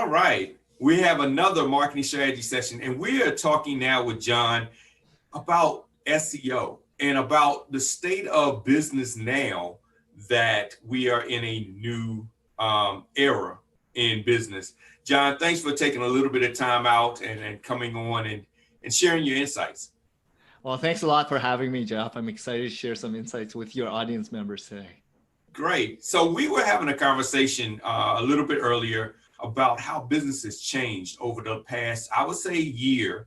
All right. We have another marketing strategy session, and we are talking now with John about SEO and about the state of business now that we are in a new era in business. John, thanks for taking a little bit of time out and coming on and sharing your insights. Well, thanks a lot for having me, Jeff. I'm excited to share some insights with your audience members today. Great. So we were having a conversation a little bit earlier about how business has changed over the past, I would say, year,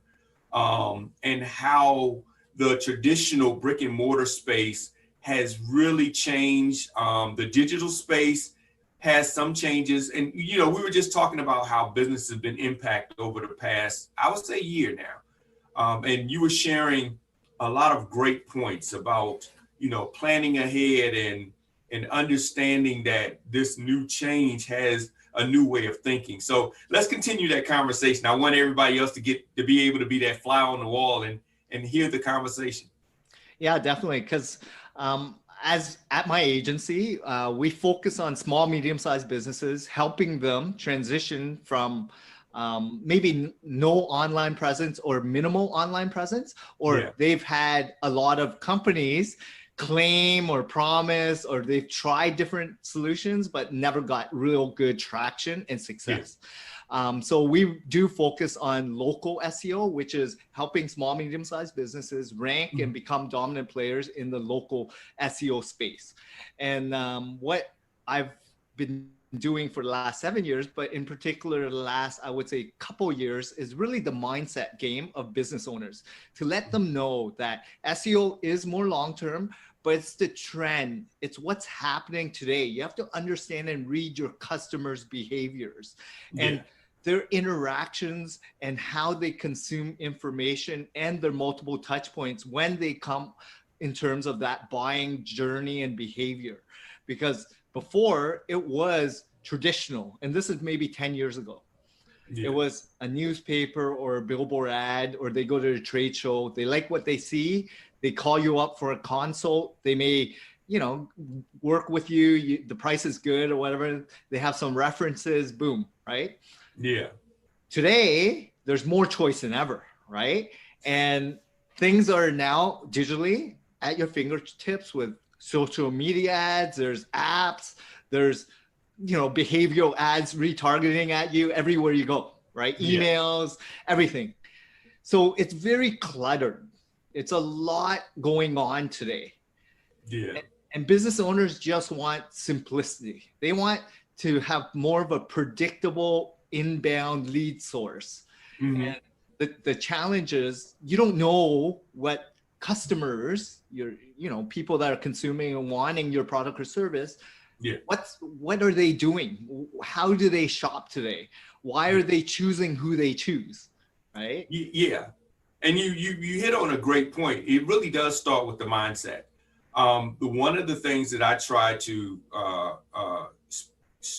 and how the traditional brick and mortar space has really changed. The digital space has some changes. And, we were just talking about how business has been impacted over the past, I would say, year now. And you were sharing a lot of great points about, planning ahead and understanding that this new change has a new way of thinking. So let's continue that conversation. I want everybody else to be able to be that fly on the wall and hear the conversation. Yeah, definitely. Because as at my agency, we focus on small, medium-sized businesses, helping them transition from maybe no online presence or minimal online presence, or they've had a lot of companies claim or promise, or they've tried different solutions, but never got real good traction and success. So we do focus on local SEO, which is helping small, medium-sized businesses rank and become dominant players in the local SEO space. And what I've been doing for the last 7 years, but in particular the last, I would say, couple years, is really the mindset game of business owners, to let them know that SEO is more long-term, but it's the trend. It's what's happening today. You have to understand and read your customers' behaviors and their interactions and how they consume information and their multiple touch points when they come in terms of that buying journey and behavior. Because before, it was traditional, and this is maybe 10 years ago. It was a newspaper or a billboard ad, or they go to a trade show. They like what they see. They call you up for a consult. They may, work with you. The price is good or whatever. They have some references, boom, right? Yeah. Today, there's more choice than ever, right? And things are now digitally at your fingertips with social media ads, there's apps, there's, behavioral ads retargeting at you everywhere you go, right? Emails, everything. So it's very cluttered. It's a lot going on today. Yeah. And business owners just want simplicity. They want to have more of a predictable inbound lead source. And the challenge is you don't know what customers, people that are consuming and wanting your product or service, what are they doing? How do they shop today? Why are they choosing who they choose, right? Yeah. And you hit on a great point. It really does start with the mindset. One of the things that I try to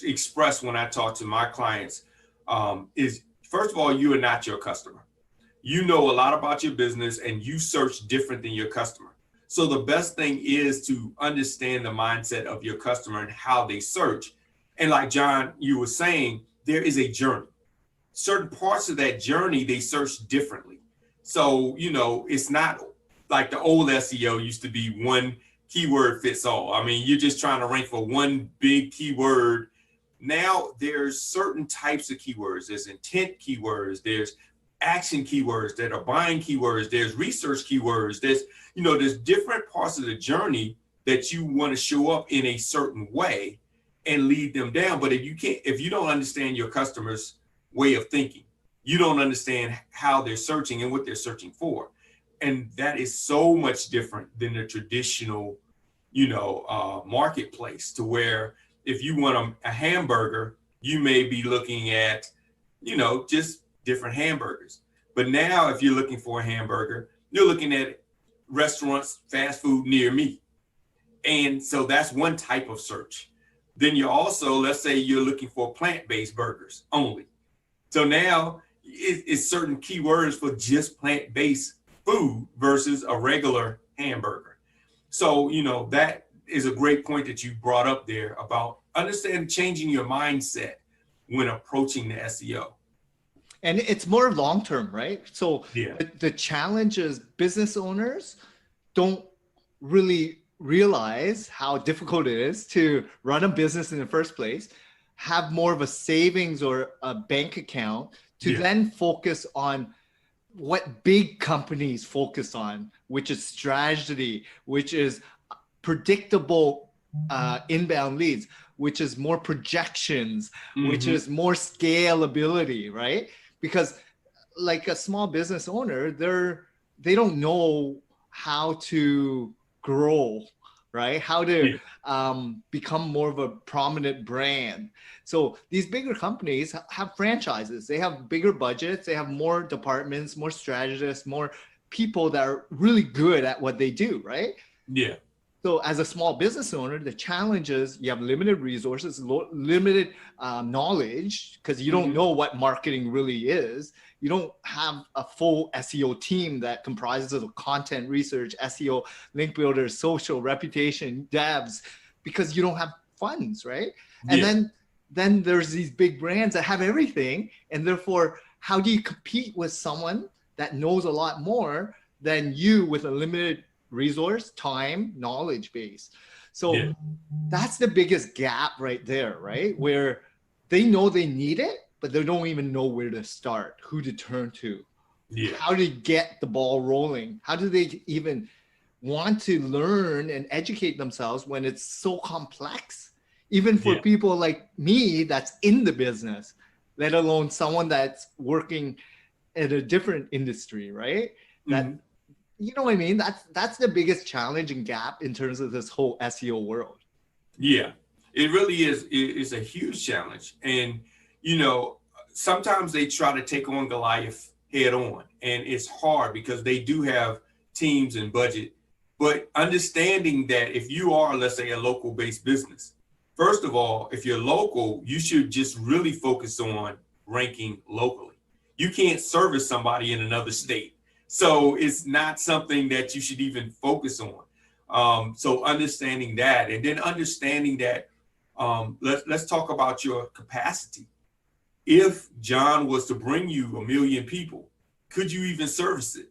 express when I talk to my clients is, first of all, you are not your customer. You know a lot about your business and you search different than your customer. So the best thing is to understand the mindset of your customer and how they search. And like John, you were saying, there is a journey. Certain parts of that journey, they search differently. So, it's not like the old SEO used to be one keyword fits all. I mean, you're just trying to rank for one big keyword. Now there's certain types of keywords. There's intent keywords. There's action keywords that are buying keywords. There's research keywords. There's different parts of the journey that you want to show up in a certain way and lead them down. But if you don't understand your customer's way of thinking, you don't understand how they're searching and what they're searching for. And that is so much different than the traditional, marketplace, to where if you want a hamburger, you may be looking at, just different hamburgers. But now if you're looking for a hamburger, you're looking at restaurants, fast food near me. And so that's one type of search. Then you're also, let's say you're looking for plant-based burgers only. So now it's certain keywords for just plant-based food versus a regular hamburger. So, that is a great point that you brought up there about understand changing your mindset when approaching the SEO. And it's more long-term, right? So Yeah. the challenge is business owners don't really realize how difficult it is to run a business in the first place, have more of a savings or a bank account to then focus on what big companies focus on, which is strategy, which is predictable inbound leads, which is more projections, which is more scalability, right? Because like a small business owner, they don't know how to grow, right? How to become more of a prominent brand. So these bigger companies have franchises. They have bigger budgets. They have more departments, more strategists, more people that are really good at what they do, right? Yeah. So as a small business owner, the challenge is you have limited resources, limited knowledge, because you don't know what marketing really is. You don't have a full SEO team that comprises of content research, SEO, link builders, social, reputation, devs, because you don't have funds, right? And then there's these big brands that have everything. And therefore, how do you compete with someone that knows a lot more than you with a limited resource, time, knowledge base? So that's the biggest gap right there, right? Where they know they need it, but they don't even know where to start, who to turn to, how to get the ball rolling. How do they even want to learn and educate themselves when it's so complex, even for people like me that's in the business, let alone someone that's working in a different industry, right? That you know what I mean? That's the biggest challenge and gap in terms of this whole SEO world. Yeah, it really is. It's a huge challenge. And, you know, sometimes they try to take on Goliath head on, and it's hard because they do have teams and budget. But understanding that if you are, let's say, a local based business, first of all, if you're local, you should just really focus on ranking locally. You can't service somebody in another state. So it's not something that you should even focus on. So understanding that, and then understanding that, let's talk about your capacity. If John was to bring you 1 million people, could you even service it?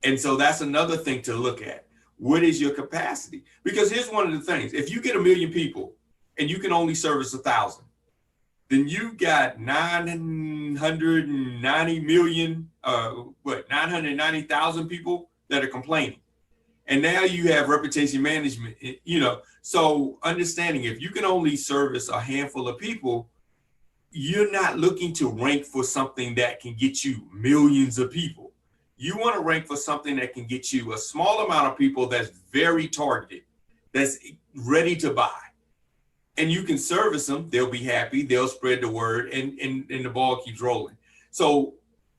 And so that's another thing to look at. What is your capacity? Because here's one of the things: if you get 1 million people and you can only service 1,000, then you got 990 million, 990,000 people that are complaining. And now you have reputation management, you know. So understanding if you can only service a handful of people, you're not looking to rank for something that can get you millions of people. You want to rank for something that can get you a small amount of people that's very targeted, that's ready to buy. And you can service them, they'll be happy, they'll spread the word, and the ball keeps rolling. So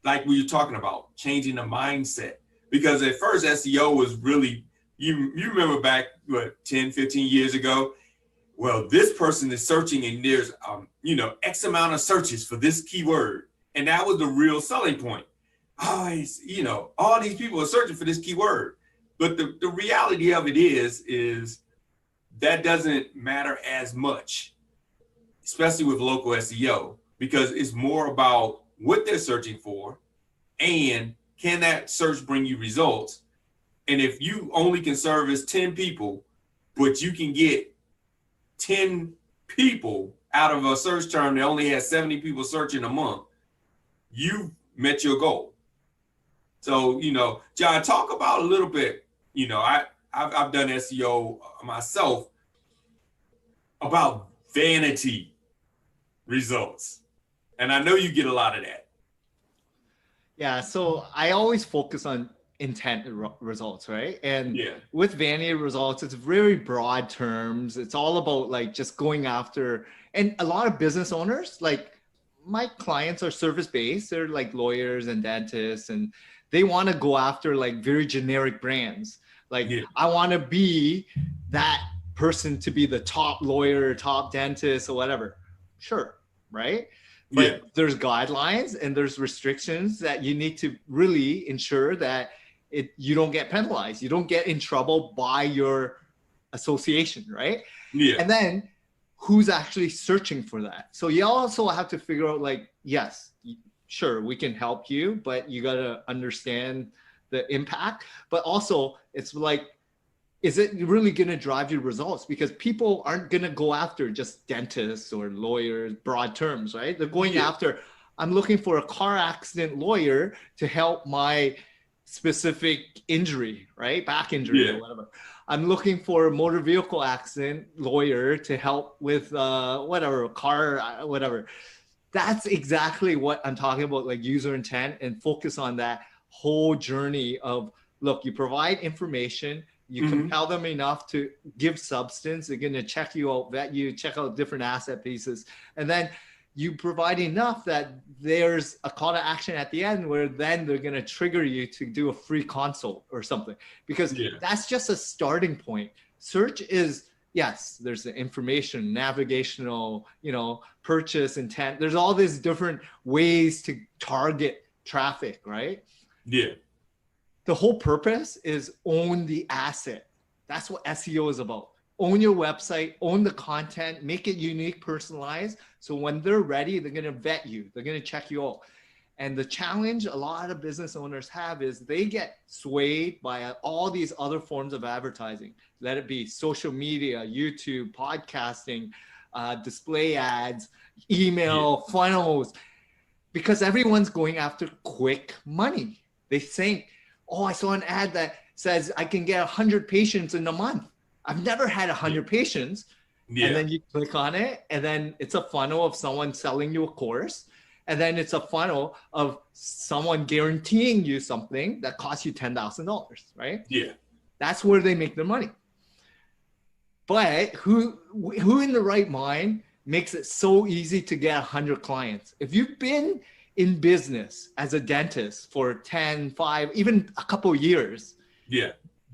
like we were talking about, changing the mindset. Because at first SEO was really, you remember back, 10, 15 years ago? Well, this person is searching and there's, X amount of searches for this keyword. And that was the real selling point. All these people are searching for this keyword. But the reality of it is that doesn't matter as much, especially with local SEO, because it's more about what they're searching for and can that search bring you results. And if you only can service 10 people, but you can get 10 people out of a search term that only has 70 people searching a month, you met your goal. So, John, talk about a little bit, I've done SEO myself, about vanity results. And I know you get a lot of that. Yeah, so I always focus on intent results, right? And with vanity results, it's very broad terms. It's all about like just going after, and a lot of business owners, like my clients are service-based. They're like lawyers and dentists, and they want to go after like very generic brands. Like I want to be that person to be the top lawyer, top dentist or whatever. Sure, right? But there's guidelines and there's restrictions that you need to really ensure that you don't get penalized. You don't get in trouble by your association, right? And then who's actually searching for that. So you also have to figure out, like, yes, sure, we can help you, but you got to understand the impact. But also it's like, is it really going to drive your results? Because people aren't going to go after just dentists or lawyers, broad terms, right? They're going after, I'm looking for a car accident lawyer to help my specific injury, right? Back injury or whatever. I'm looking for a motor vehicle accident lawyer to help with whatever, car, whatever. That's exactly what I'm talking about, like user intent, and focus on that whole journey of, look, you provide information, you compel them enough to give substance. They're going to check you out, vet you, check out different asset pieces. And then you provide enough that there's a call to action at the end where then they're going to trigger you to do a free consult or something, because that's just a starting point. Search is, yes, there's the information, navigational, purchase intent. There's all these different ways to target traffic, right? Yeah. The whole purpose is own the asset. That's what SEO is about. Own your website, own the content, make it unique, personalized. So when they're ready, they're going to vet you. They're going to check you out. And the challenge a lot of business owners have is they get swayed by all these other forms of advertising. Let it be social media, YouTube, podcasting, display ads, email, funnels, because everyone's going after quick money. They think, oh, I saw an ad that says I can get 100 patients in a month. I've never had 100 patients. And then you click on it, and then it's a funnel of someone selling you a course. And then it's a funnel of someone guaranteeing you something that costs you $10,000, right? Yeah. That's where they make their money. But who in the right mind makes it so easy to get 100 clients? If you've been in business as a dentist for 10, 5, even a couple of years,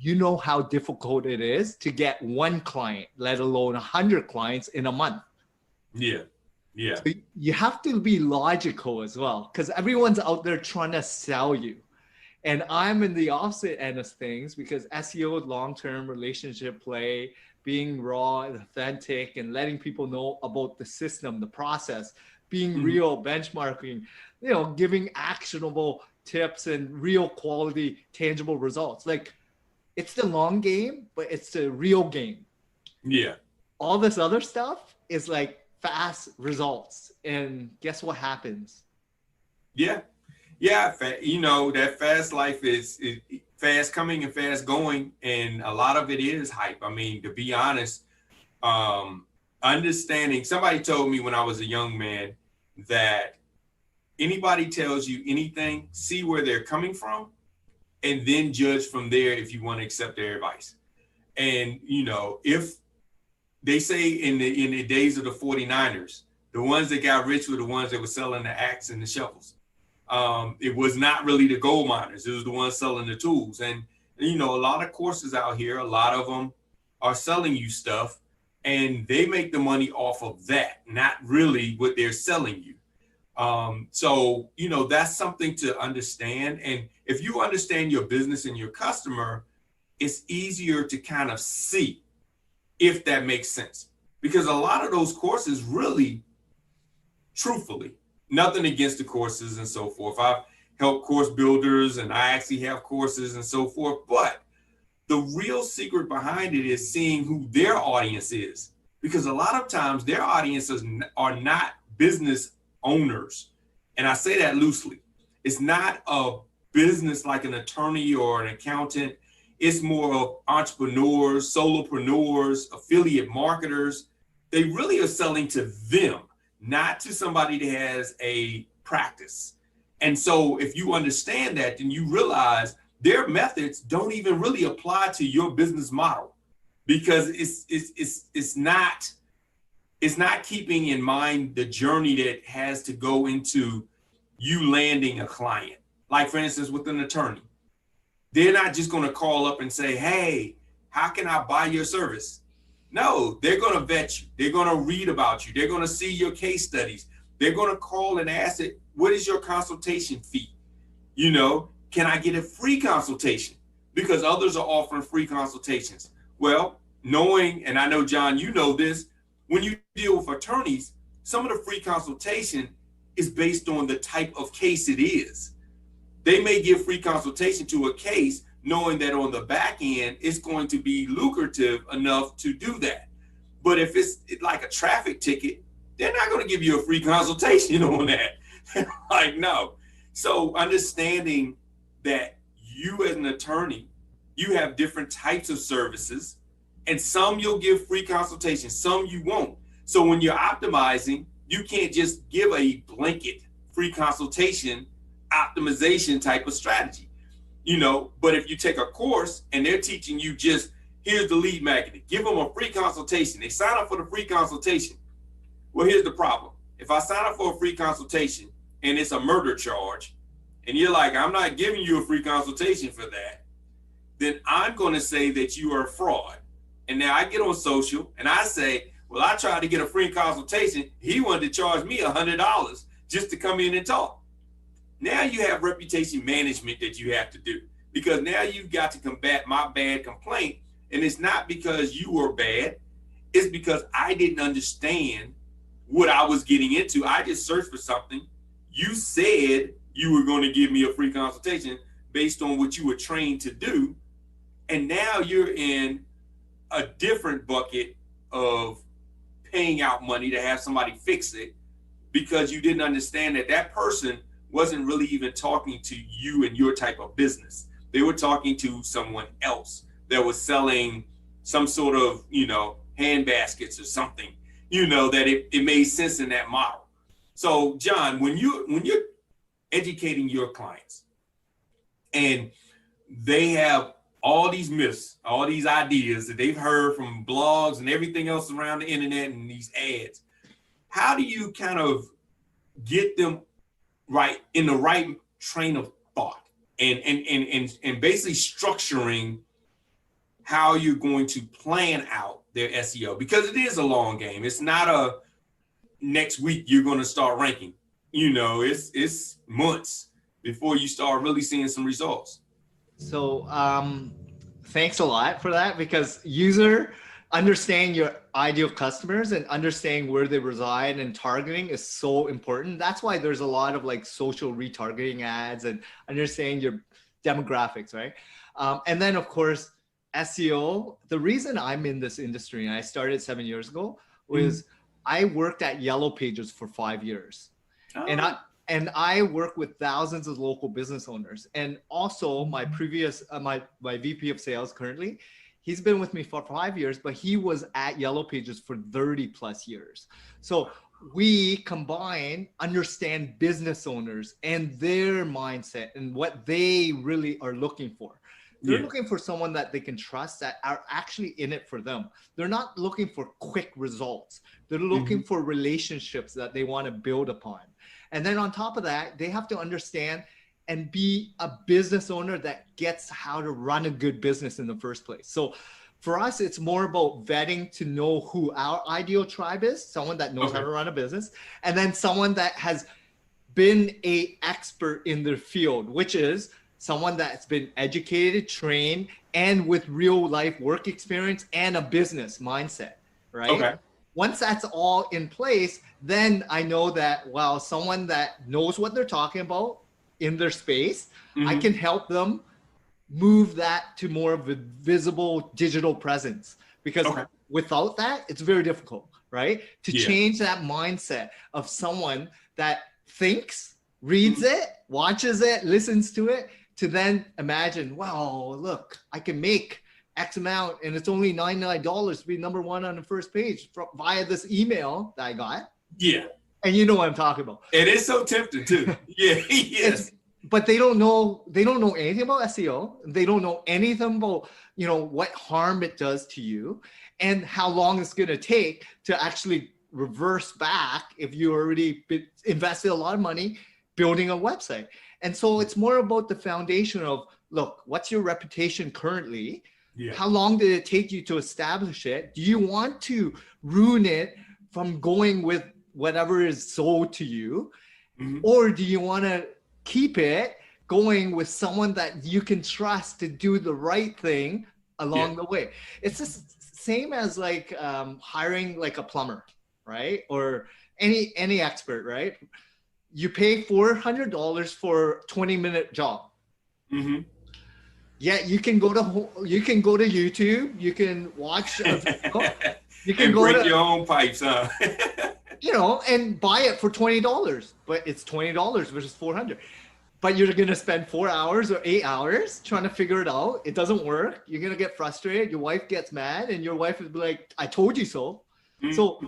you know how difficult it is to get one client, let alone 100 clients in a month. Yeah. So you have to be logical as well, because everyone's out there trying to sell you. And I'm in the opposite end of things, because SEO, long-term relationship play, being raw and authentic, and letting people know about the system, the process, being real, benchmarking, giving actionable tips and real quality, tangible results. Like, it's the long game, but it's the real game. Yeah. All this other stuff is like fast results. And guess what happens? Yeah. That fast life is fast coming and fast going. And a lot of it is hype. I mean, to be honest, understanding, somebody told me when I was a young man that anybody tells you anything, see where they're coming from, and then judge from there if you want to accept their advice. And, if they say in the days of the 49ers, the ones that got rich were the ones that were selling the axe and the shovels. It was not really the gold miners. It was the ones selling the tools. And, a lot of courses out here, a lot of them are selling you stuff, and they make the money off of that, not really what they're selling you. So, that's something to understand. And if you understand your business and your customer, it's easier to kind of see if that makes sense. Because a lot of those courses really, truthfully, nothing against the courses and so forth. I've helped course builders, and I actually have courses and so forth. But the real secret behind it is seeing who their audience is. Because a lot of times their audiences are not business owners. And I say that loosely. It's not a business like an attorney or an accountant. It's more of entrepreneurs, solopreneurs, affiliate marketers. They really are selling to them, not to somebody that has a practice. And so if you understand that, then you realize their methods don't even really apply to your business model, because it's not keeping in mind the journey that has to go into you landing a client. Like, for instance, with an attorney, they're not just going to call up and say, hey, how can I buy your service? No, they're going to vet you. They're going to read about you. They're going to see your case studies. They're going to call and ask it, what is your consultation fee? Can I get a free consultation? Because others are offering free consultations. Well, knowing, and I know, John, you know this, When you deal with attorneys, some of the free consultation is based on the type of case it is. They may give free consultation to a case knowing that on the back end, it's going to be lucrative enough to do that. But if it's like a traffic ticket, they're not going to give you a free consultation on that. Like, no. So understanding that you as an attorney, you have different types of services, and some you'll give free consultation, some you won't. So when you're optimizing, you can't just give a blanket free consultation optimization type of strategy, but if you take a course and they're teaching you just, here's the lead magnet, give them a free consultation. They sign up for the free consultation. Well, here's the problem. If I sign up for a free consultation and it's a murder charge, and you're like, I'm not giving you a free consultation for that, then I'm going to say that you are a fraud. And now I get on social and I say, well, I tried to get a free consultation. He wanted to charge me $100 just to come in and talk. Now you have reputation management that you have to do, because now you've got to combat my bad complaint. And it's not because you were bad. It's because I didn't understand what I was getting into. I just searched for something. You said you were going to give me a free consultation based on what you were trained to do. And now you're in a different bucket of paying out money to have somebody fix it, because you didn't understand that that person wasn't really even talking to you and your type of business. They were talking to someone else that was selling some sort of, hand baskets or something, that it made sense in that model. So John, when you're educating your clients and they have all these myths, all these ideas that they've heard from blogs and everything else around the internet and these ads, how do you kind of get them right in the right train of thought and basically structuring how you're going to plan out their SEO? Because it is a long game. It's not a next week you're going to start ranking. It's months before you start really seeing some results. So thanks a lot for that, because understanding your ideal customers and understanding where they reside and targeting is so important. That's why there's a lot of like social retargeting ads and understanding your demographics, right? And then of course, SEO. The reason I'm in this industry, and I started 7 years ago, was I worked at Yellow Pages for 5 years. Oh. And I work with thousands of local business owners. And also my previous, my VP of sales currently, he's been with me for 5 years, but he was at Yellow Pages for 30 plus years. So we understand business owners and their mindset and what they really are looking for. They're looking for someone that they can trust, that are actually in it for them. They're not looking for quick results. They're looking for relationships that they want to build upon. And then on top of that, they have to understand and be a business owner that gets how to run a good business in the first place. So for us, it's more about vetting to know who our ideal tribe is, someone that knows how to run a business, and then someone that has been an expert in their field, which is someone that's been educated, trained, and with real life work experience and a business mindset, right? Okay. Once that's all in place, then I know that, well, someone that knows what they're talking about in their space, I can help them move that to more of a visible digital presence. Because without that, it's very difficult, right? To change that mindset of someone that thinks, reads it, watches it, listens to it, to then imagine, wow, look, I can make X amount and it's only $99 to be number one on the first page via this email that I got. Yeah. And you know what I'm talking about. It is so tempting too. Yes. But they don't know anything about SEO. They don't know anything about, what harm it does to you and how long it's going to take to actually reverse back if you already invested a lot of money building a website. And so it's more about the foundation of, look, what's your reputation currently? Yeah. How long did it take you to establish it? Do you want to ruin it from going with whatever is sold to you? Or do you want to keep it going with someone that you can trust to do the right thing along the way? It's just same as like hiring like a plumber, right? Or any expert, right? You pay $400 for 20-minute job. Mm-hmm. Yeah, you can go to YouTube, you can watch a video, you can And go break to your own pipes, huh? and buy it for $20, but it's $20 versus 400. But you're gonna spend 4 hours or 8 hours trying to figure it out. It doesn't work. You're gonna get frustrated. Your wife gets mad, and your wife is like, "I told you so." Mm-hmm. So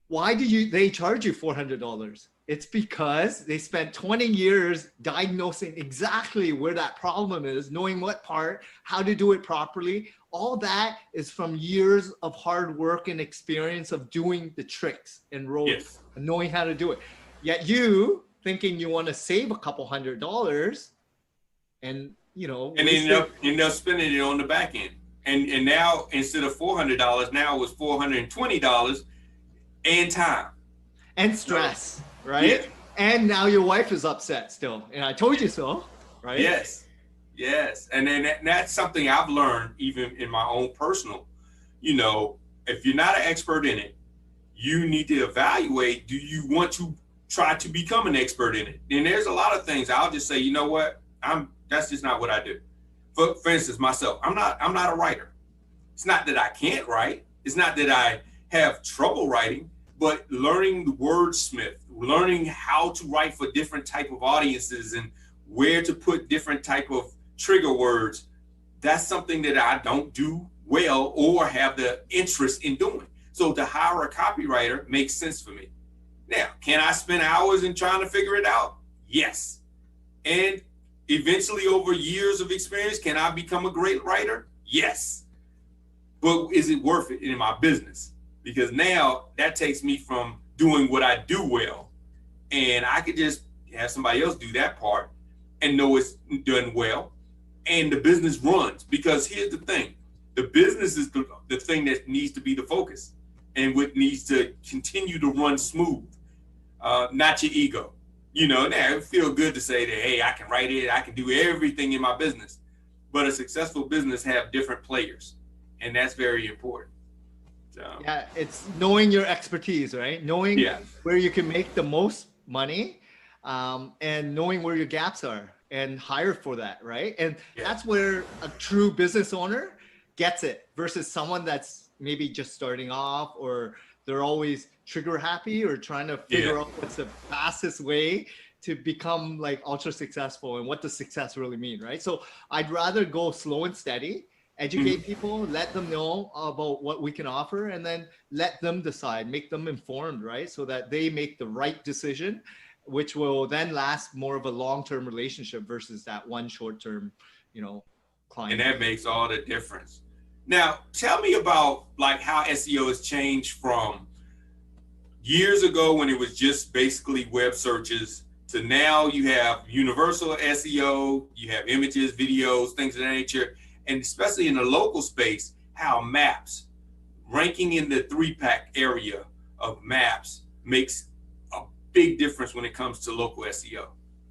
why they charge you $400? It's because they spent 20 years diagnosing exactly where that problem is, knowing what part, how to do it properly. All that is from years of hard work and experience of doing the tricks and roads, Yes. and knowing how to do it. Yet you thinking you want to save a couple $100 and And end up spending it on the back end. And now instead of $400, now it was $420 and time. And stress, right? Yeah. And now your wife is upset still. And I told you so, right? Yes. And then that's something I've learned even in my own personal, if you're not an expert in it, you need to evaluate, do you want to try to become an expert in it? And there's a lot of things I'll just say, you know what, that's just not what I do. For instance, myself, I'm not a writer. It's not that I can't write. It's not that I have trouble writing, but learning the wordsmith, learning how to write for different type of audiences and where to put different type of trigger words, that's something that I don't do well or have the interest in doing. So to hire a copywriter makes sense for me. Now, can I spend hours in trying to figure it out? Yes. And eventually over years of experience, can I become a great writer? Yes. But is it worth it in my business? Because now that takes me from doing what I do well, and I could just have somebody else do that part and know it's done well, and the business runs. Because here's the thing, the business is the thing that needs to be the focus and what needs to continue to run smooth, not your ego. Now it feels good to say that, hey, I can write it, I can do everything in my business, but a successful business have different players, and that's very important. So, yeah, it's knowing your expertise, right? Knowing where you can make the most money, and knowing where your gaps are and hire for that, right? And that's where a true business owner gets it versus someone that's maybe just starting off, or they're always trigger happy or trying to figure out what's the fastest way to become like ultra successful and what does success really mean, right? So I'd rather go slow and steady, educate people, let them know about what we can offer, and then let them decide, make them informed, right? So that they make the right decision, which will then last more of a long-term relationship versus that one short-term, client. And that makes all the difference. Now, tell me about like how SEO has changed from years ago when it was just basically web searches to now you have universal SEO, you have images, videos, things of that nature. And especially in the local space, how maps, ranking in the 3-pack area of maps makes a big difference when it comes to local SEO.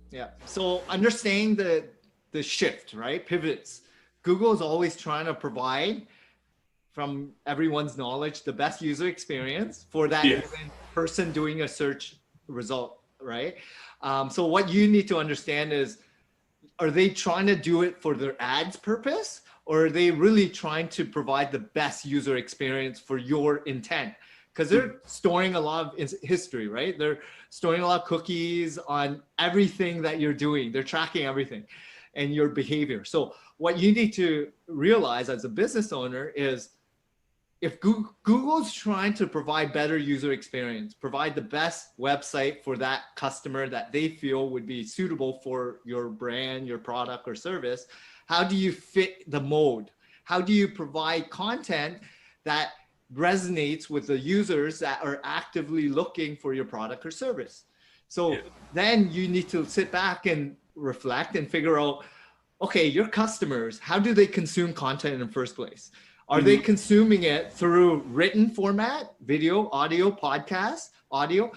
Yeah. So understanding the shift, right? Pivots. Google is always trying to provide, from everyone's knowledge, the best user experience for that given person doing a search result, right? So what you need to understand is, are they trying to do it for their ads purpose, or are they really trying to provide the best user experience for your intent? Because they're storing a lot of history, right? They're storing a lot of cookies on everything that you're doing. They're tracking everything and your behavior. So what you need to realize as a business owner is, if Google's trying to provide better user experience, provide the best website for that customer that they feel would be suitable for your brand, your product or service, how do you fit the mode? How do you provide content that resonates with the users that are actively looking for your product or service? So then you need to sit back and reflect and figure out, okay, your customers, how do they consume content in the first place? Are they consuming it through written format, video, audio, podcast, audio,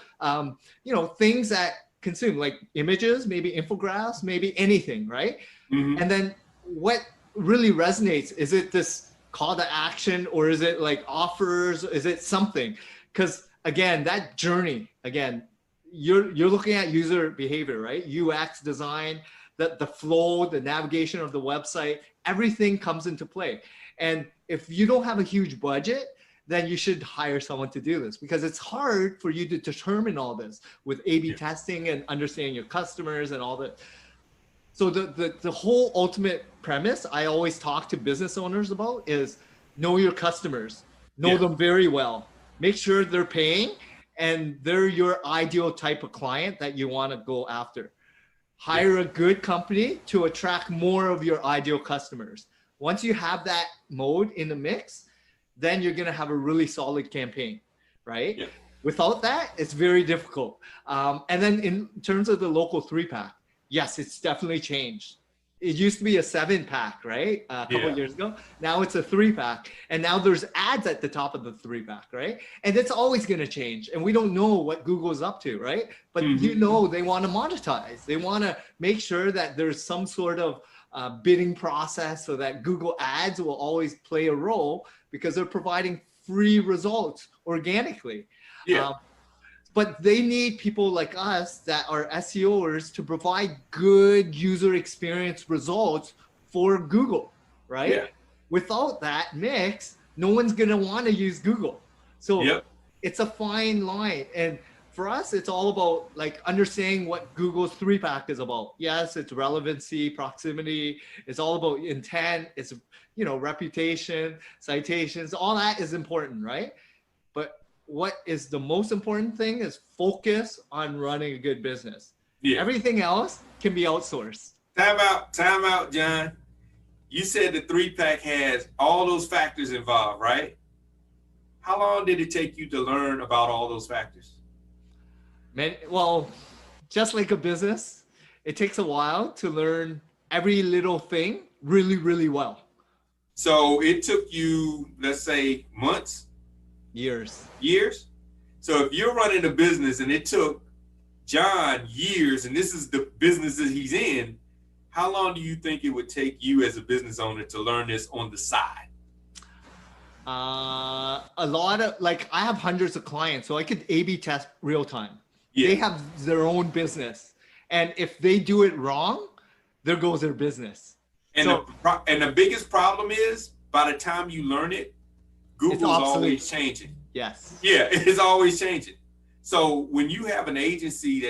things that consume, like images, maybe infographics, maybe anything, right? And then what really resonates? Is it this call to action, or is it like offers? Is it something? Because again, that journey, again, you're looking at user behavior, right? UX design, the flow, the navigation of the website, everything comes into play. And if you don't have a huge budget, then you should hire someone to do this, because it's hard for you to determine all this with A/B testing and understanding your customers and all that. So the whole ultimate premise I always talk to business owners about is know your customers, know them very well, make sure they're paying, and they're your ideal type of client that you want to go after. Hire a good company to attract more of your ideal customers. Once you have that mode in the mix, then you're going to have a really solid campaign, right? Yeah. Without that, it's very difficult. And then in terms of the local 3-pack, yes, it's definitely changed. It used to be a 7-pack, right? A couple of years ago. Now it's a 3-pack. And now there's ads at the top of the 3-pack, right? And it's always going to change. And we don't know what Google's up to, right? But you know, they want to monetize. They want to make sure that there's some sort of bidding process so that Google ads will always play a role, because they're providing free results organically. But they need people like us that are SEOers to provide good user experience results for Google, right? Without that mix, no one's going to want to use Google. So it's a fine line. And for us, it's all about like understanding what Google's 3-pack is about. Yes, it's relevancy, proximity. It's all about intent. It's, you know, reputation, citations, all that is important, right? But what is the most important thing is focus on running a good business. Everything else can be outsourced. Time out, John. You said the 3-pack has all those factors involved, right? How long did it take you to learn about all those factors? Well, just like a business, it takes a while to learn every little thing really, really well. So it took you, let's say, months? Years. So if you're running a business and it took John years, and this is the business that he's in, how long do you think it would take you as a business owner to learn this on the side? A lot of, like, I have hundreds of clients, so I could A/B test real time. They have their own business. And if they do it wrong, there goes their business. And, and the biggest problem is, by the time you learn it, Google's always changing. Yes. Yeah, it's always changing. So when you have an agency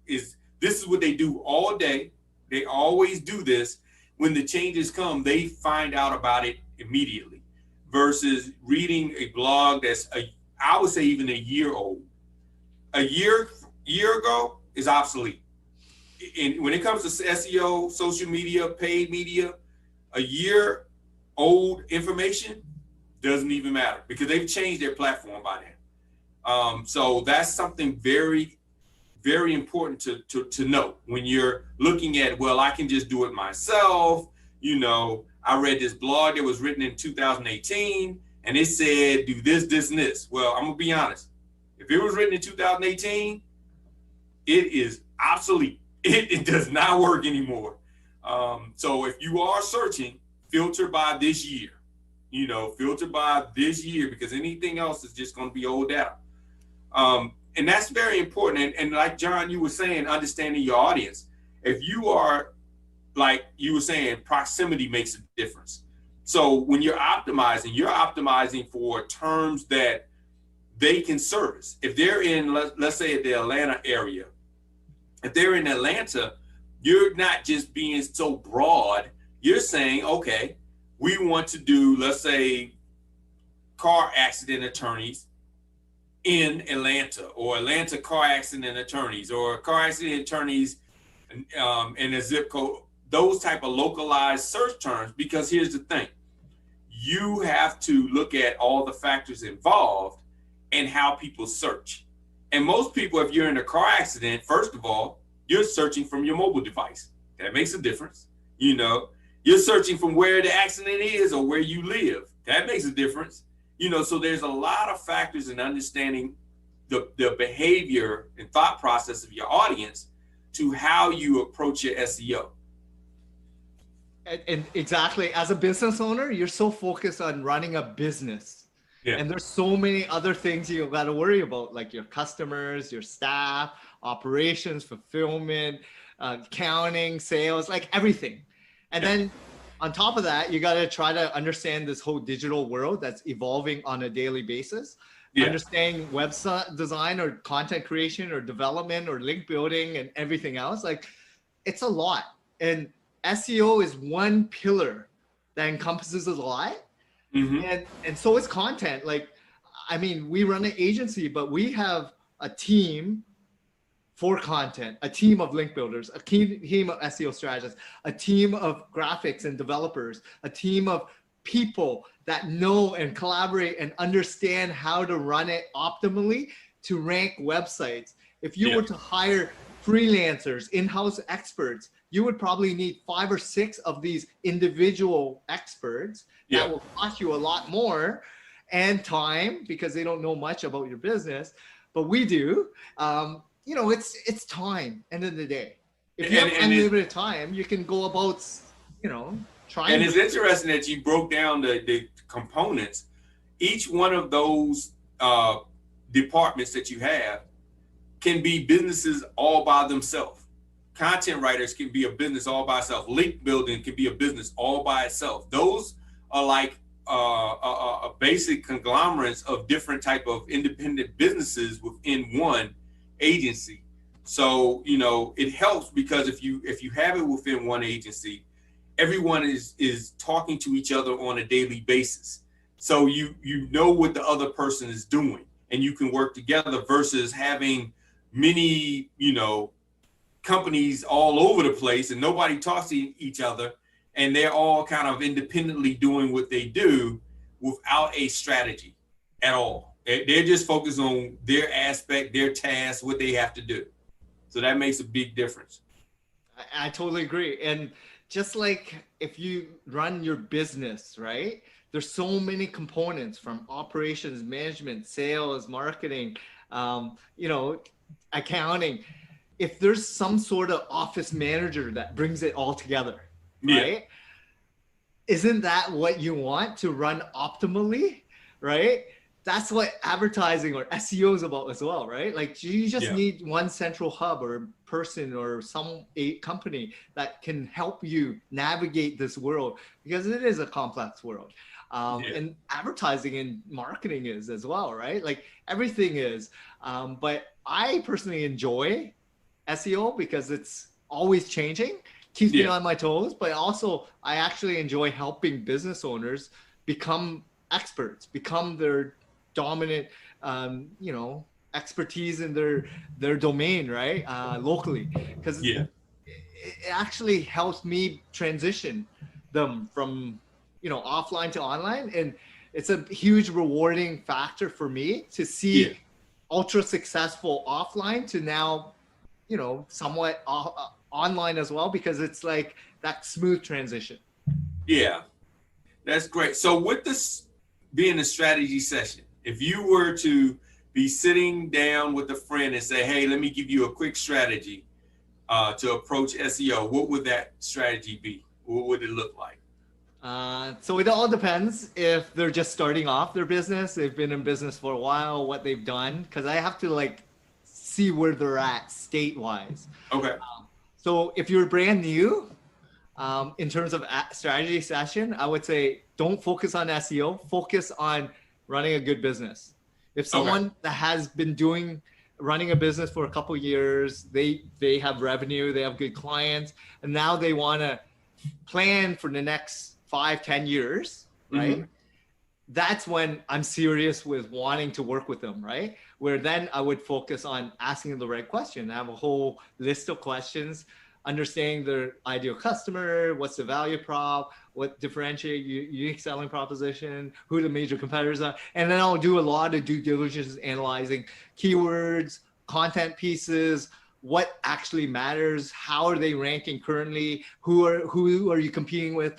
this is what they do all day. They always do this. When the changes come, they find out about it immediately, versus reading a blog that's I would say even a year old. A year ago is obsolete. And when it comes to SEO, social media, paid media, a year old information doesn't even matter, because they've changed their platform by now. So that's something very, very important to know when you're looking at, well, I can just do it myself. You know, I read this blog that was written in 2018 and it said, do this, this, and this. Well, I'm gonna be honest. If it was written in 2018, it is obsolete. It does not work anymore. So if you are searching, filter by this year. You know, filter by this year, because anything else is just going to be old data. And that's very important. And like John, you were saying, understanding your audience. If you are, like you were saying, proximity makes a difference. So when you're optimizing for terms that they can service. If they're in, let's say, the Atlanta area, if they're in Atlanta, you're not just being so broad. You're saying, okay, we want to do, let's say, car accident attorneys in Atlanta, or Atlanta car accident attorneys, or car accident attorneys in a zip code, those type of localized search terms. Because here's the thing, you have to look at all the factors involved and how people search. And most people, if you're in a car accident, first of all, you're searching from your mobile device. That makes a difference. You know, you're searching from where the accident is or where you live. That makes a difference. You know, so there's a lot of factors in understanding the behavior and thought process of your audience to how you approach your SEO. And exactly, as a business owner, you're so focused on running a business. Yeah. And there's so many other things you got to worry about, like your customers, your staff, operations, fulfillment, accounting, sales, like everything. And then on top of that, you got to try to understand this whole digital world that's evolving on a daily basis. Yeah. Understanding website design or content creation or development or link building and everything else. Like, it's a lot. And SEO is one pillar that encompasses a lot. Mm-hmm. And so is content. Like, I mean, we run an agency, but we have a team for content, a team of link builders, a team of SEO strategists, a team of graphics and developers, a team of people that know and collaborate and understand how to run it optimally to rank websites. If you were to hire freelancers, in-house experts, you would probably need 5 or 6 of these individual experts that will cost you a lot more and time because they don't know much about your business, but we do. You know, it's time. End of the day, if you have unlimited time, you can go about, you know, trying. And it's interesting that you broke down the components. Each one of those departments that you have can be businesses all by themselves. Content writers can be a business all by itself. Link building can be a business all by itself. Those are like a basic conglomerates of different type of independent businesses within one agency. So, you know, it helps because if you have it within one agency, everyone is talking to each other on a daily basis. So you know what the other person is doing and you can work together versus having many, you know, companies all over the place and nobody talks to each other and they're all kind of independently doing what they do without a strategy at all. They're just focused on their aspect, their task, what they have to do. So that makes a big difference. I totally agree. And just like if you run your business, right? There's so many components from operations, management, sales, marketing, you know, accounting. If there's some sort of office manager that brings it all together, right? Isn't that what you want to run optimally, right? That's what advertising or SEO is about as well, right? Like you just need one central hub or person or a company that can help you navigate this world because it is a complex world. And advertising and marketing is as well, right? Like everything is. But I personally enjoy SEO because it's always changing, keeps me on my toes, but also I actually enjoy helping business owners become experts, become their dominant, you know, expertise in their domain, right? Locally, because it actually helps me transition them from, you know, offline to online. And it's a huge rewarding factor for me to see ultra successful offline to now, you know, somewhat online as well, because it's like that smooth transition. Yeah, that's great. So with this being a strategy session, if you were to be sitting down with a friend and say, hey, let me give you a quick strategy to approach SEO, what would that strategy be? What would it look like? So it all depends if they're just starting off their business, they've been in business for a while, what they've done, because I have to like see where they're at state-wise. Okay. So if you're brand new, in terms of strategy session, I would say don't focus on SEO, focus on running a good business. If someone that has been running a business for a couple of years, they have revenue, they have good clients, and now they want to plan for the next 5-10 years, right? That's when I'm serious with wanting to work with them, right? Where then I would focus on asking the right question. I have a whole list of questions, understanding their ideal customer, what's the value prop, what differentiate unique selling proposition, who the major competitors are. And then I'll do a lot of due diligence analyzing keywords, content pieces, what actually matters, how are they ranking currently, who are you competing with?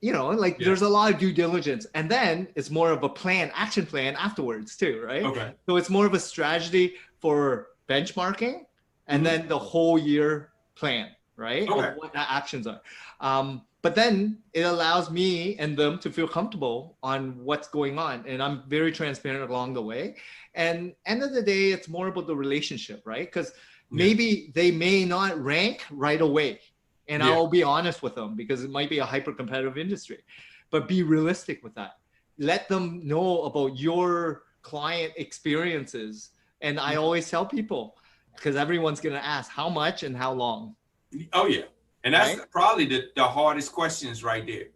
You know, like there's a lot of due diligence, and then it's more of a action plan afterwards too, right? Okay. So it's more of a strategy for benchmarking and then the whole year plan. right? Of Okay. what the actions are. But then it allows me and them to feel comfortable on what's going on. And I'm very transparent along the way. And end of the day, it's more about the relationship, right? Because Yeah. maybe they may not rank right away. And Yeah. I'll be honest with them because it might be a hyper competitive industry, but be realistic with that. Let them know about your client experiences. And I always tell people, because everyone's going to ask how much and how long. Oh yeah. And that's Right? probably the hardest questions right there.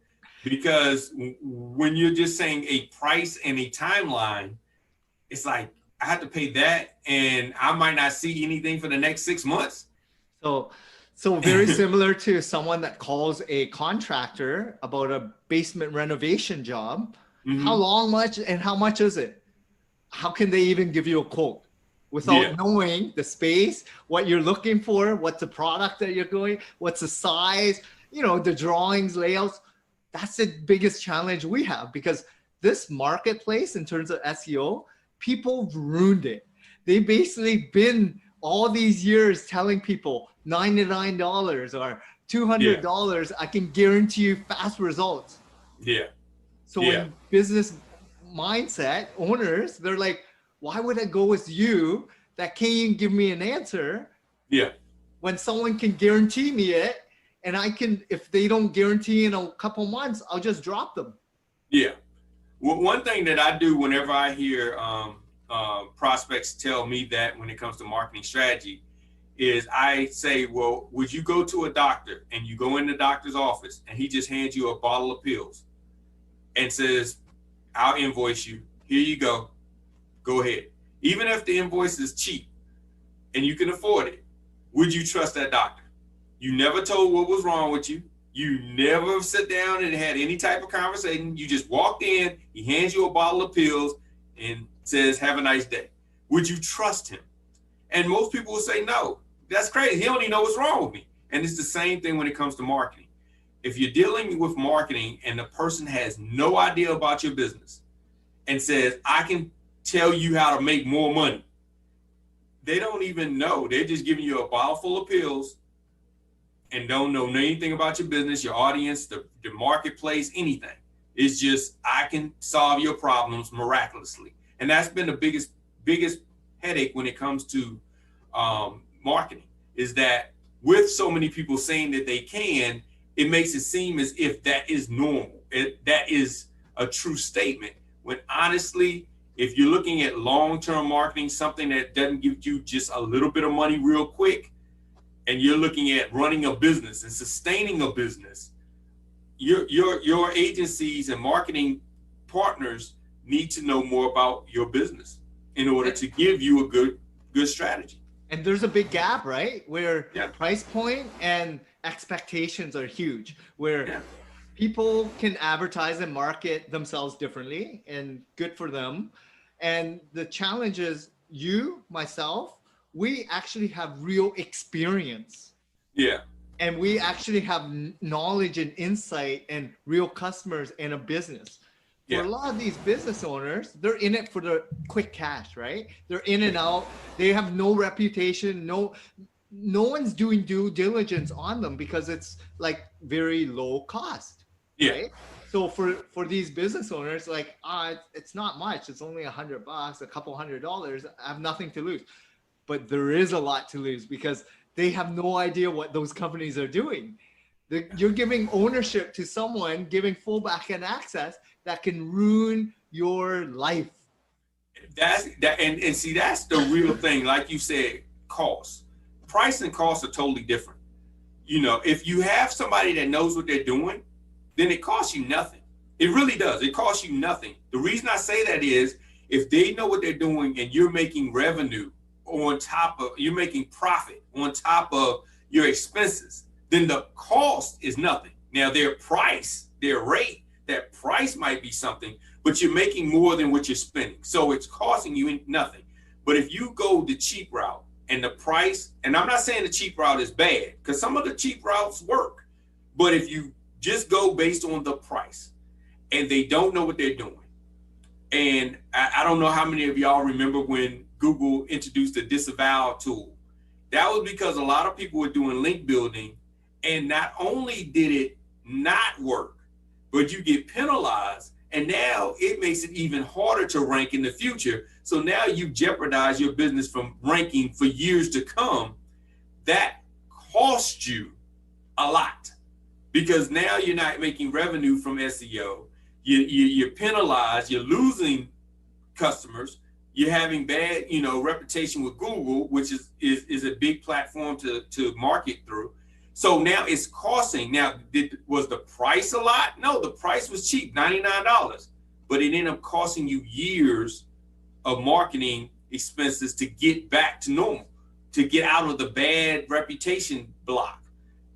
Because when you're just saying a price and a timeline, it's like I have to pay that and I might not see anything for the next 6 months. So, so very similar to someone that calls a contractor about a basement renovation job. How Mm-hmm. long much and how much is it? How can they even give you a quote Yeah. without knowing the space, what you're looking for, what's the product that you're going, what's the size, the drawings, layouts? That's the biggest challenge we have because this marketplace in terms of SEO, people have ruined it. They've basically been all these years telling people $99 or Yeah. $200, I can guarantee you fast results. Yeah. So Yeah. in business mindset, owners, they're like, why would I go with you that can't even give me an answer Yeah. when someone can guarantee me it? And I can, if they don't guarantee in a couple months, I'll just drop them. Yeah. Well, one thing that I do whenever I hear prospects tell me that when it comes to marketing strategy is I say, well, would you go to a doctor and you go in the doctor's office and he just hands you a bottle of pills and says, I'll invoice you. Here you go. Go ahead. Even if the invoice is cheap and you can afford it, would you trust that doctor? You never told what was wrong with you. You never sit down and had any type of conversation. You just walked in, he hands you a bottle of pills and says, have a nice day. Would you trust him? And most people will say, no, that's crazy. He don't even know what's wrong with me. And it's the same thing when it comes to marketing. If you're dealing with marketing and the person has no idea about your business and says, I can tell you how to make more money, they don't even know. They're just giving you a bottle full of pills and don't know anything about your business, your audience, the marketplace, anything. It's just, I can solve your problems miraculously. And that's been the biggest headache when it comes to marketing, is that with so many people saying that they can, it makes it seem as if that is normal. That is a true statement. When honestly, if you're looking at long-term marketing, something that doesn't give you just a little bit of money real quick, and you're looking at running a business and sustaining a business, your agencies and marketing partners need to know more about your business in order to give you a good strategy. And there's a big gap, right? Where Yeah. price point and expectations are huge, where Yeah. people can advertise and market themselves differently and good for them. And the challenge is you, myself, we actually have real experience. Yeah. And we actually have knowledge and insight and real customers in a business. For Yeah. a lot of these business owners, they're in it for the quick cash, right? They're in and out. They have no reputation, no one's doing due diligence on them because it's like very low cost, Yeah. right? So for these business owners, like, it's not much. It's only $100, a couple $100. I have nothing to lose. But there is a lot to lose because they have no idea what those companies are doing. You're giving ownership to someone, giving full back-end access that can ruin your life. And see, that's the real thing. Like you said, cost. Price and cost are totally different. If you have somebody that knows what they're doing, then it costs you nothing. It really does. It costs you nothing. The reason I say that is if they know what they're doing and you're making revenue you're making profit on top of your expenses, then the cost is nothing. Now their rate, that price might be something, but you're making more than what you're spending. So it's costing you nothing. But if you go the cheap route and the price, and I'm not saying the cheap route is bad because some of the cheap routes work, but if you just go based on the price and they don't know what they're doing. And I don't know how many of y'all remember when Google introduced the disavow tool. That was because a lot of people were doing link building And not only did it not work, but you get penalized. And now it makes it even harder to rank in the future. So now you jeopardize your business from ranking for years to come. That costs you a lot because now you're not making revenue from SEO. You're penalized, you're losing customers, you're having bad, reputation with Google, which is a big platform to market through. So now it's costing. Now, was the price a lot? No, the price was cheap, $99, but it ended up costing you years of marketing expenses to get back to normal, to get out of the bad reputation block,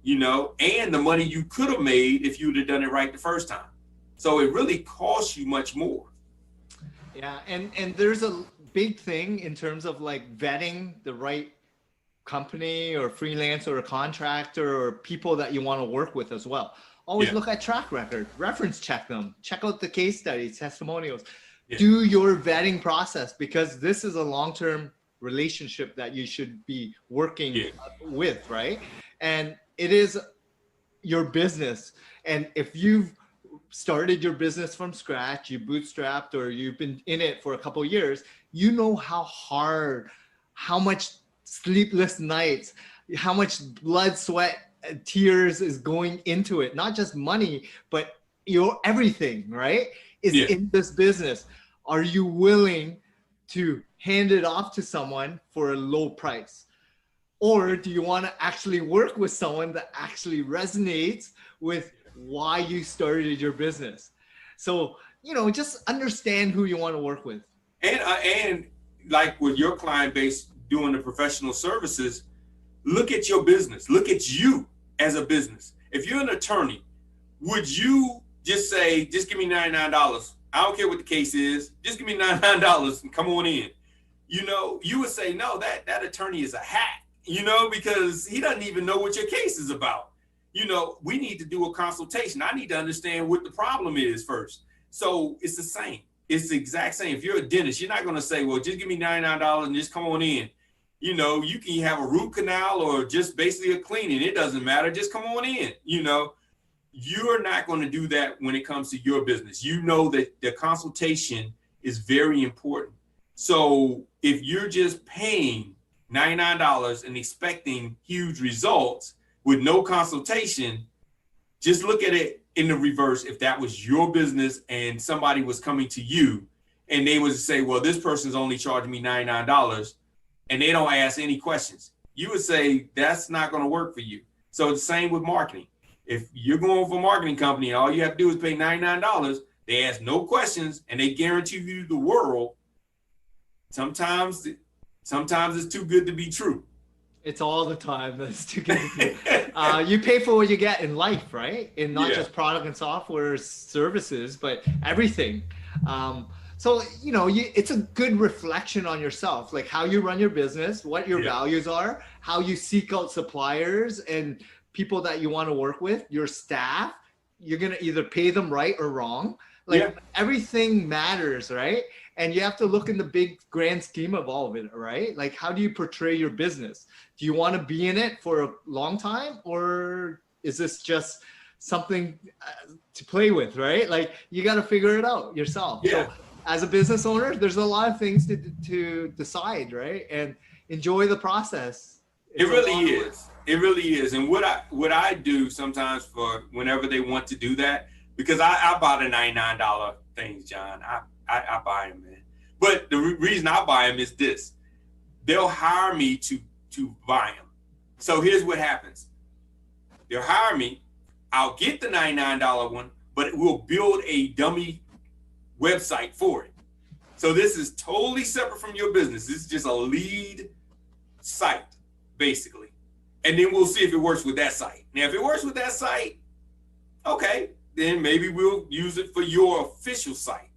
and the money you could have made if you'd have done it right the first time. So it really costs you much more. Yeah, and there's a big thing in terms of like vetting the right company or freelancer or contractor or people that you want to work with as well. Always look at track record, reference check them, check out the case studies, testimonials, do your vetting process, because this is a long-term relationship that you should be working with, right? And it is your business. And if you've started your business from scratch, you bootstrapped, or you've been in it for a couple of years, you know how hard, how much sleepless nights, how much blood, sweat, tears is going into it. Not just money, but your everything, right? Is in this business. Are you willing to hand it off to someone for a low price? Or do you want to actually work with someone that actually resonates with why you started your business? So, just understand who you want to work with. And like with your client base doing the professional services, look at your business. Look at you as a business. If you're an attorney, would you just say, just give me $99? I don't care what the case is. Just give me $99 and come on in. You would say, no, that attorney is a hack, because he doesn't even know what your case is about. We need to do a consultation. I need to understand what the problem is first. So it's the same. It's the exact same. If you're a dentist, you're not going to say, well, just give me $99 and just come on in. You can have a root canal or just basically a cleaning. It doesn't matter. Just come on in. You're not going to do that when it comes to your business. That the consultation is very important. So if you're just paying $99 and expecting huge results with no consultation, just look at it in the reverse. If that was your business and somebody was coming to you and they would say, well, this person's only charging me $99 and they don't ask any questions, you would say that's not going to work for you. So it's the same with marketing. If you're going for a marketing company and all you have to do is pay $99, they ask no questions and they guarantee you the world, sometimes it's too good to be true. It's all the time. That's too good to be. You pay for what you get in life, right? And not just product and software services, but everything. So, it's a good reflection on yourself, like how you run your business, what your values are, how you seek out suppliers and people that you want to work with, your staff. You're going to either pay them right or wrong. Everything matters, right? And you have to look in the big grand scheme of all of it, right? Like, how do you portray your business? Do you want to be in it for a long time, or is this just something to play with, right? Like, you got to figure it out yourself. So as a business owner, there's a lot of things to decide, right? And enjoy the process. It really is. It really is. And what I do sometimes for whenever they want to do that, because I buy the $99 things, John. I buy them, man. But the reason I buy them is this. They'll hire me to buy them. So here's what happens. They'll hire me. I'll get the $99 one, but we'll build a dummy website for it. So this is totally separate from your business. This is just a lead site, basically. And then we'll see if it works with that site. Now, if it works with that site, okay, then maybe we'll use it for your official site.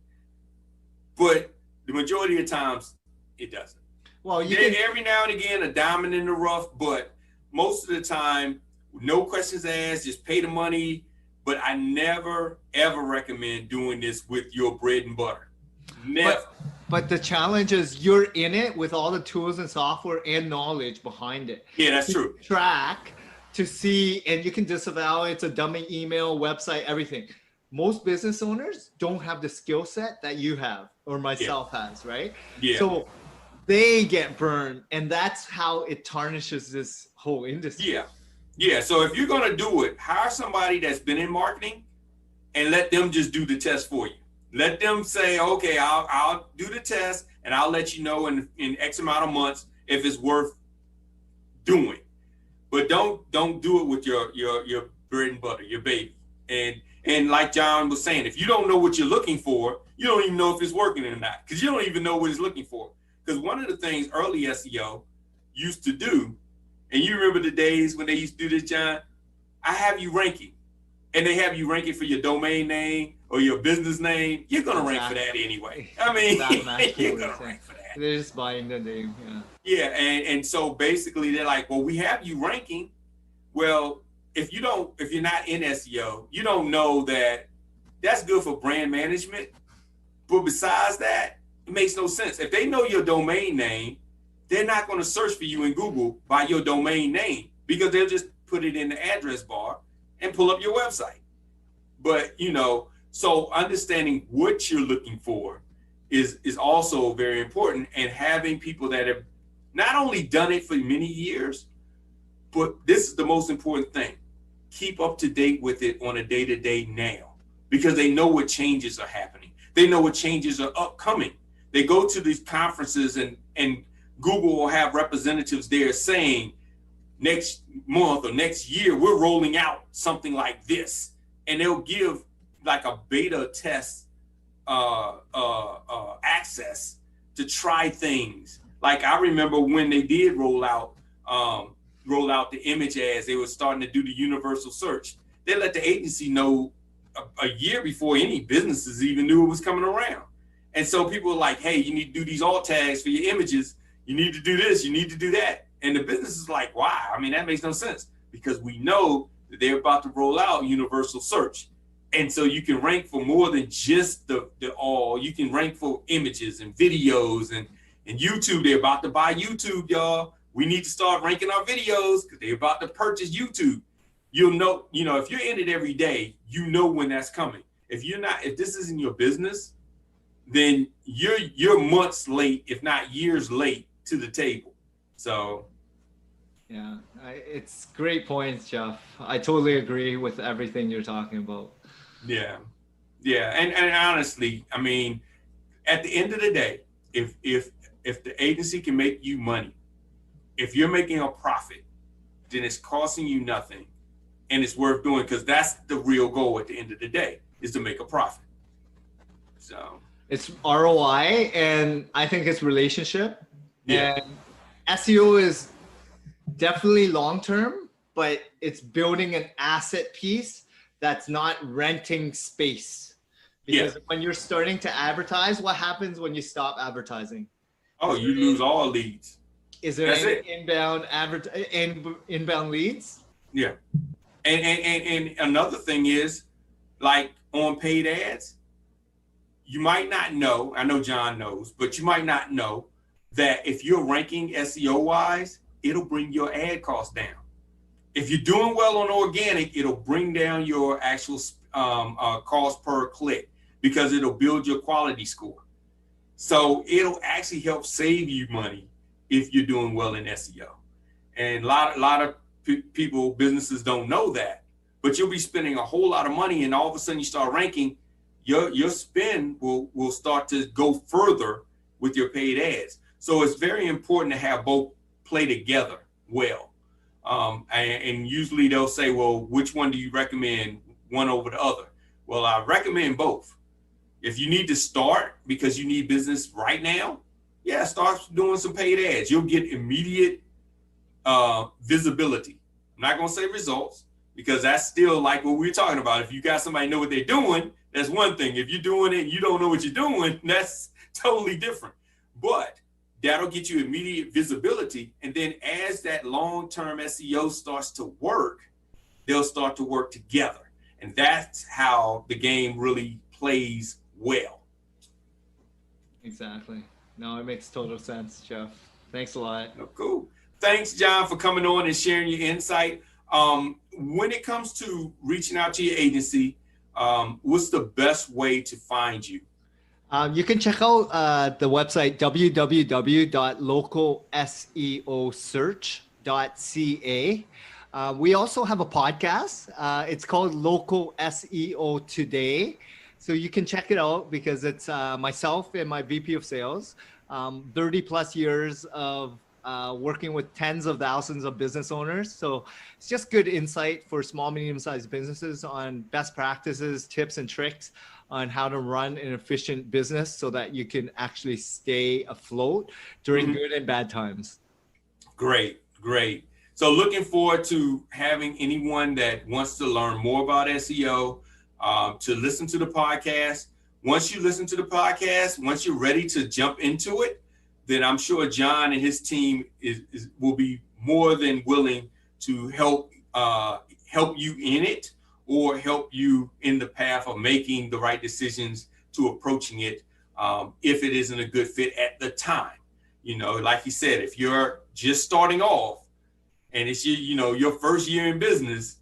But the majority of times, it doesn't. Well, every now and again, a diamond in the rough, but most of the time, no questions asked, just pay the money. But I never, ever recommend doing this with your bread and butter. Never. But the challenge is you're in it with all the tools and software and knowledge behind it. Yeah, that's true. Track to see, and you can disavow it's a dummy email, website, everything. Most business owners don't have the skill set that you have or myself has, right? Yeah. So they get burned, and that's how it tarnishes this whole industry. Yeah. Yeah. So if you're going to do it, hire somebody that's been in marketing and let them just do the test for you. Let them say, okay, I'll do the test and I'll let you know in X amount of months if it's worth doing. But don't do it with your bread and butter, your baby. And like John was saying, if you don't know what you're looking for, you don't even know if it's working or not, because you don't even know what it's looking for. Because one of the things early SEO used to do, and you remember the days when they used to do this, John, I have you ranking, and they have you ranking for your domain name or your business name. You're going to rank for that anyway. I mean, you're going to rank for that. They're just buying the name. Yeah. Yeah. And so basically they're like, well, we have you ranking. Well, if you're not in SEO, you don't know that that's good for brand management. But besides that, it makes no sense. If they know your domain name, they're not going to search for you in Google by your domain name, because they'll just put it in the address bar and pull up your website. But, so understanding what you're looking for is also very important, and having people that have not only done it for many years, but this is the most important thing. Keep up to date with it on a day-to-day now, because they know what changes are happening. They know what changes are upcoming. They go to these conferences and Google will have representatives there saying next month or next year, we're rolling out something like this. And they'll give like a beta test access to try things. Like I remember when they did roll out the image ads, they were starting to do the universal search. They let the agency know a year before any businesses even knew it was coming around. And so people were like, hey, you need to do these alt tags for your images. You need to do this, you need to do that. And the business is like, why? I mean, that makes no sense, because we know that they're about to roll out universal search. And so you can rank for more than just the all. You can rank for images and videos and YouTube. They're about to buy YouTube, y'all. We need to start ranking our videos because they're about to purchase YouTube. You'll know, if you're in it every day, you know when that's coming. If this isn't your business, then you're months late, if not years late, to the table. So. Yeah, it's great points, Jeff. I totally agree with everything you're talking about. Yeah. And honestly, I mean, at the end of the day, if the agency can make you money, if you're making a profit, then it's costing you nothing, and it's worth doing, because that's the real goal at the end of the day, is to make a profit. So it's ROI, and I think it's relationship. Yeah. And SEO is definitely long-term, but it's building an asset piece that's not renting space. Because when you're starting to advertise, what happens when you stop advertising? Oh, you lose all leads. Is there any inbound leads? Yeah. And another thing is, like on paid ads, you might not know, I know John knows, but you might not know that if you're ranking SEO wise, it'll bring your ad costs down. If you're doing well on organic, it'll bring down your actual cost per click, because it'll build your quality score. So it'll actually help save you money if you're doing well in SEO. And a lot of people, businesses don't know that, but you'll be spending a whole lot of money, and all of a sudden you start ranking, your spend will start to go further with your paid ads. So it's very important to have both play together well. And usually they'll say, well, which one do you recommend, one over the other? Well, I recommend both. If you need to start because you need business right now, start doing some paid ads. You'll get immediate visibility. I'm not going to say results, because that's still like what we're talking about. If you got somebody know what they're doing, that's one thing. If you're doing it and you don't know what you're doing, that's totally different. But that'll get you immediate visibility. And then as that long-term SEO starts to work, they'll start to work together. And that's how the game really plays well. Exactly. No, it makes total sense, Jeff. Thanks a lot. Oh, cool. Thanks, John, for coming on and sharing your insight. When it comes to reaching out to your agency, what's the best way to find you? You can check out the website www.localseosearch.ca. We also have a podcast. It's called Local SEO Today. So you can check it out because it's myself and my VP of sales, 30 plus years of working with tens of thousands of business owners. So it's just good insight for small, medium-sized businesses on best practices, tips, and tricks on how to run an efficient business so that you can actually stay afloat during good and bad times. Great, great. So looking forward to having anyone that wants to learn more about SEO to listen to the podcast. Once you listen to the podcast, once you're ready to jump into it, then I'm sure John and his team will be more than willing to help you in it, or help you in the path of making the right decisions to approaching it if it isn't a good fit at the time. Like you said, if you're just starting off and it's your first year in business,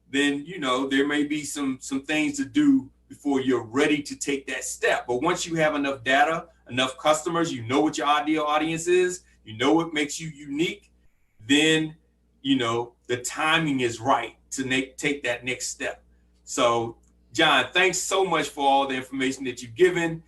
then there may be some things to do before you're ready to take that step. But once you have enough data, enough customers, what your ideal audience is, what makes you unique, then the timing is right to take that next step. So John, thanks so much for all the information that you've given.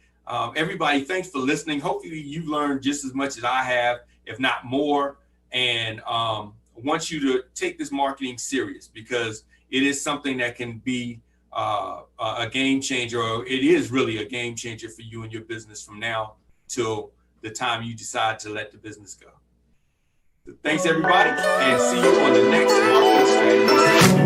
Everybody, thanks for listening. Hopefully you've learned just as much as I have, if not more. And I want you to take this marketing serious, because it is something that can be a game changer, or it is really a game changer for you and your business from now till the time you decide to let the business go. So thanks everybody, and see you on the next Marketing Strategy.